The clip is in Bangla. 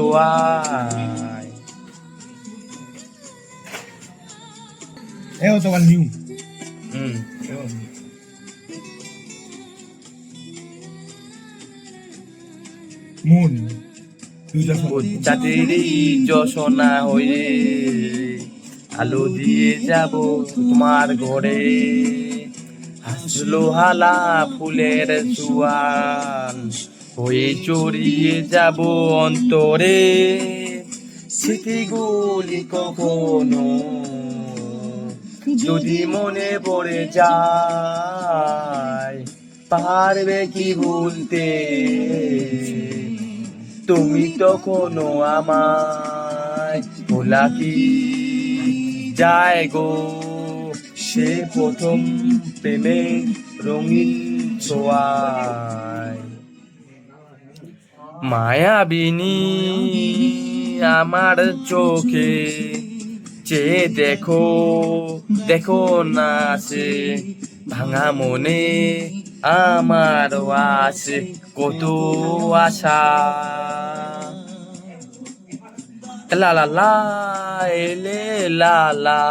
ছোঁয়ায়। Eo tocan new. Hmm Moon. You just চাঁদেরই যশোনা হয়ে আলো দিয়ে যাব তোমার ঘরে। হাসলো হালা ফুলের জুয়ান হয়ে চড়িয়ে যাব অন্তরে। স্মৃতিগুলি কখনো যদি মনে পড়ে যায়, পারবে কি ভুলতে তুমি তখনও আমায়। ভোলা কি যায় গো সে প্রথম প্রেমে রঙিন ছোঁয়ায়। মায়াবিনী আমার চোখে চেয়ে দেখো, দেখো না সে ভাঙা মনে আমার আছে কত আশা। লা লা লা এলে লা লা।